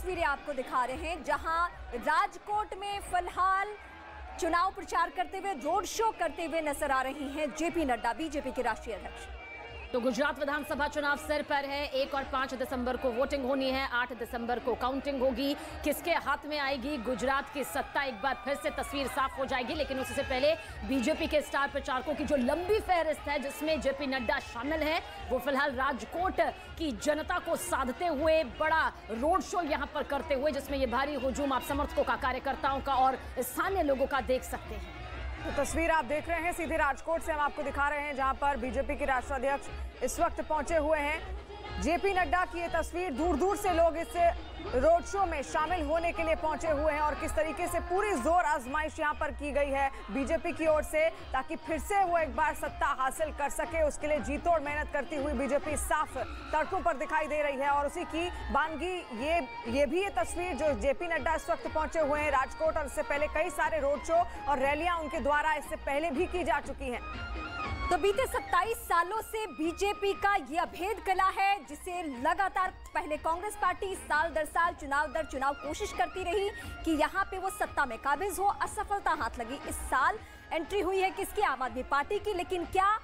तस्वीरें आपको दिखा रहे हैं जहां राजकोट में फिलहाल चुनाव प्रचार करते हुए रोड शो करते हुए नजर आ रही हैं जेपी नड्डा, बीजेपी के राष्ट्रीय अध्यक्ष। तो गुजरात विधानसभा चुनाव सिर पर है। 1 और 5 दिसंबर को वोटिंग होनी है, 8 दिसंबर को काउंटिंग होगी। किसके हाथ में आएगी गुजरात की सत्ता, एक बार फिर से तस्वीर साफ हो जाएगी। लेकिन उससे पहले बीजेपी के स्टार प्रचारकों की जो लंबी फहरिस्त है जिसमें जेपी नड्डा शामिल है, वो फिलहाल राजकोट की जनता को साधते हुए बड़ा रोड शो यहां पर करते हुए, जिसमें ये भारी हुजूम आप समर्थकों का, कार्यकर्ताओं का और स्थानीय लोगों का देख सकते हैं। तो तस्वीर आप देख रहे हैं सीधे राजकोट से हम आपको दिखा रहे हैं, जहां पर बीजेपी के राष्ट्रीय अध्यक्ष इस वक्त पहुंचे हुए हैं। जेपी नड्डा की ये तस्वीर, दूर दूर से लोग इस रोड शो में शामिल होने के लिए पहुंचे हुए हैं और किस तरीके से पूरी जोर आजमाइश यहां पर की गई है बीजेपी की ओर से, ताकि फिर से वो एक बार सत्ता हासिल कर सके। उसके लिए जी तोड़ मेहनत करती हुई बीजेपी साफ सड़कों पर दिखाई दे रही है और उसी की बानगी ये भी ये तस्वीर जो जेपी नड्डा इस वक्त पहुंचे हुए हैं राजकोट, और इससे पहले कई सारे रोड शो और रैलियां उनके द्वारा इससे पहले भी की जा चुकी हैं। तो बीते 27 सालों से बीजेपी का ये अभेद कला है जिसे लगातार पहले कांग्रेस पार्टी साल दर साल चुनाव दर चुनाव कोशिश करती रही कि यहाँ पे वो सत्ता में काबिज हो, असफलता हाथ लगी। इस साल एंट्री हुई है किसकी? आम आदमी पार्टी की। लेकिन क्या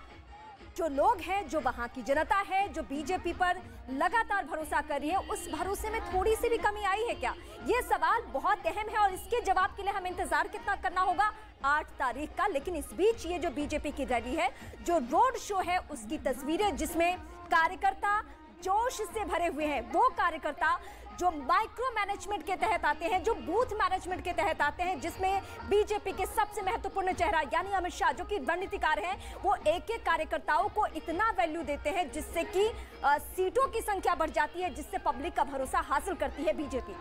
जो लोग हैं, जो वहां की जनता है, जो बीजेपी पर लगातार भरोसा कर रही है, उस भरोसे में थोड़ी सी भी कमी आई है क्या? ये सवाल बहुत अहम है और इसके जवाब के लिए हमें इंतजार कितना करना होगा? 8 तारीख का। लेकिन इस बीच ये जो बीजेपी की रैली है, जो रोड शो है, उसकी तस्वीरें जिसमें कार्यकर्ता जोश से भरे हुए हैं, वो कार्यकर्ता जो माइक्रो मैनेजमेंट के तहत आते हैं, जो बूथ मैनेजमेंट के तहत आते हैं, जिसमें बीजेपी के सबसे महत्वपूर्ण चेहरा यानी अमित शाह जो कि रणनीतिकार हैं, वो एक एक कार्यकर्ताओं को इतना वैल्यू देते हैं जिससे कि सीटों की संख्या बढ़ जाती है, जिससे पब्लिक का भरोसा हासिल करती है बीजेपी।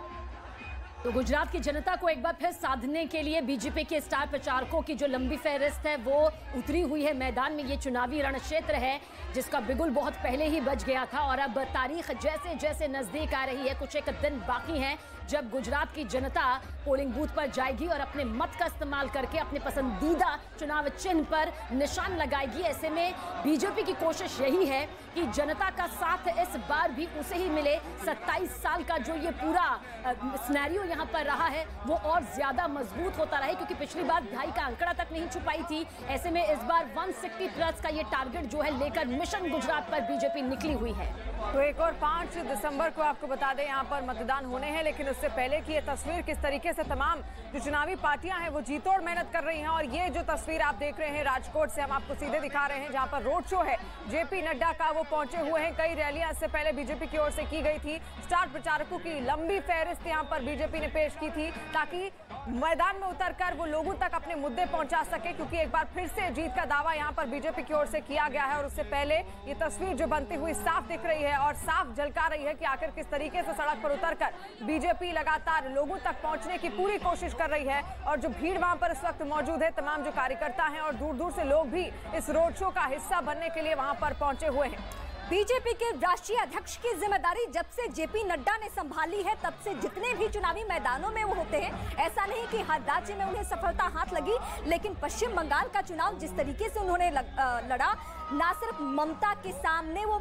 तो गुजरात की जनता को एक बार फिर साधने के लिए बीजेपी के स्टार प्रचारकों की जो लंबी फहरिस्त है वो उतरी हुई है मैदान में। ये चुनावी रण क्षेत्र है जिसका बिगुल बहुत पहले ही बज गया था और अब तारीख जैसे जैसे नजदीक आ रही है, कुछ एक दिन बाकी हैं जब गुजरात की जनता पोलिंग बूथ पर जाएगी और अपने मत का इस्तेमाल करके अपने पसंदीदा चुनाव चिन्ह पर निशान लगाएगी। ऐसे में बीजेपी की कोशिश यही है कि जनता का साथ इस बार भी उसे ही मिले। 27 साल का जो ये पूरा सिनेरियो यहाँ पर रहा है वो और ज्यादा मजबूत होता रहे, क्योंकि पिछली बार 2.5 का आंकड़ा तक नहीं छुपाई थी। ऐसे में इस बार 160 प्लस का ये टारगेट जो है लेकर मिशन गुजरात पर बीजेपी निकली हुई है। तो 1 और 5 दिसंबर को आपको बता दें यहाँ पर मतदान होने हैं, लेकिन उससे पहले की ये तस्वीर किस तरीके से तमाम जो चुनावी पार्टियां हैं वो जी तोड़ मेहनत कर रही हैं। और ये जो तस्वीर आप देख रहे हैं राजकोट से हम आपको सीधे दिखा रहे हैं, जहां पर रोड शो है जेपी नड्डा का, वो पहुंचे हुए हैं। कई रैलियां इससे पहले बीजेपी की ओर से की गई थी। स्टार प्रचारकों की लंबी फहरिस्त यहाँ पर बीजेपी ने पेश की थी ताकि मैदान में उतरकर वो लोगों तक अपने मुद्दे पहुंचा सके, क्योंकि एक बार फिर से जीत का दावा यहाँ पर बीजेपी की ओर से किया गया है। और उससे पहले ये तस्वीर जो बनती हुई साफ दिख रही है और साफ झलका रही है कि आखिर किस तरीके से सड़क पर उतरकर बीजेपी लगातार लोगों तक पहुंचने की पूरी कोशिश कर रही है। और जो भीड़ वहां पर इस वक्त मौजूद है, तमाम जो कार्यकर्ता हैं और दूर दूर से लोग भी इस रोड शो का हिस्सा बनने के लिए वहां पर पहुंचे हुए हैं। बीजेपी के राष्ट्रीय अध्यक्ष की जिम्मेदारी जब से जेपी नड्डा ने संभाली है, तब से जितने भी चुनावी मैदानों में वो होते हैं, ऐसा नहीं कि हर राज्य में उन्हें सफलता हाथ लगी, लेकिन पश्चिम बंगाल का चुनाव जिस तरीके से उन्होंने लड़ा, ना सिर्फ ममता के सामने वो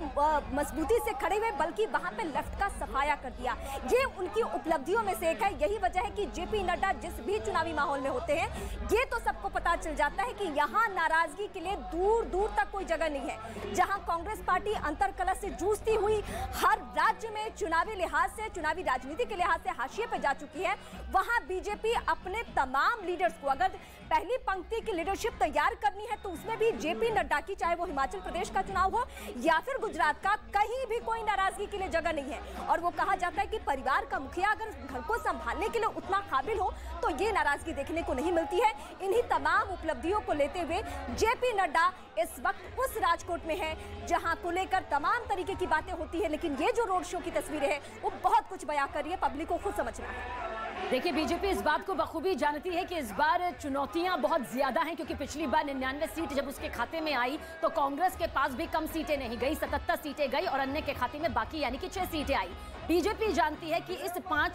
मजबूती से खड़े हुए, बल्कि वहां पे लेफ्ट का सफाया कर दिया। ये उनकी उपलब्धियों में से एक है। यही वजह है कि जेपी नड्डा जिस भी चुनावी माहौल में होते हैं, ये तो सबको पता चल जाता है कि यहाँ नाराजगी के लिए दूर दूर तक कोई जगह नहीं है। जहां कांग्रेस पार्टी अंतरकलह से जूझती हुई हर राज्य में चुनावी लिहाज से, चुनावी राजनीति के लिहाज से हाशिए पे जा चुकी है, वहां बीजेपी अपने तमाम लीडर्स को, अगर पहली पंक्ति की लीडरशिप तैयार करनी है तो उसमें भी जेपी नड्डा की, चाहे वो हिमाचल प्रदेश का चुनाव हो या फिर गुजरात का, कहीं भी कोई नाराजगी के लिए जगह नहीं है। और वो कहा जाता है कि परिवार का मुखिया अगर घर को संभालने के लिए उतना काबिल हो तो ये नाराजगी देखने को नहीं मिलती है। इन्हीं तमाम उपलब्धियों को लेते हुए जेपी नड्डा इस वक्त उस राजकोट में है जहां को लेकर तमाम तरीके की बातें होती है, लेकिन ये जो रोड शो की तस्वीरें हैं वो बहुत कुछ बयां कर रही है, पब्लिक को खुद समझना है। देखिए, बीजेपी इस बात को बखूबी जानती है कि इस बार चुनौतियां बहुत ज्यादा हैं, क्योंकि पिछली बार 99 सीट जब उसके खाते में आई तो कांग्रेस के पास भी कम सीटें नहीं गई, 77 सीटें गई और अन्य के खाते में बाकी यानी कि 6 सीटें आई। बीजेपी जानती है कि इस 5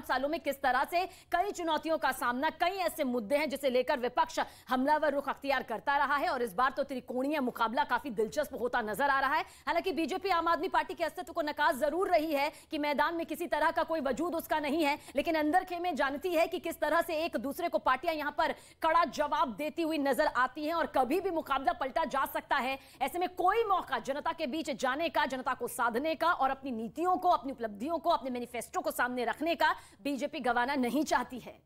सालों में किस तरह से कई चुनौतियों का सामना, कई ऐसे मुद्दे हैं जिसे लेकर विपक्ष हमलावर रुख अख्तियार करता रहा है और इस बार तो त्रिकोणीय मुकाबला काफी दिलचस्प होता नजर आ रहा है। हालांकि बीजेपी आम आदमी पार्टी के अस्तित्व को नकार जरूर रही है कि मैदान में किसी तरह का कोई वजूद उसका नहीं है, लेकिन अंदर खेमे जानती है कि किस तरह से एक दूसरे को पार्टियां यहां पर कड़ा जवाब देती हुई नजर आती हैं और कभी भी मुकाबला पलटा जा सकता है। ऐसे में कोई मौका जनता के बीच जाने का, जनता को साधने का और अपनी नीतियों को, अपनी उपलब्धियों को, अपने मैनिफेस्टो को सामने रखने का बीजेपी गंवाना नहीं चाहती है।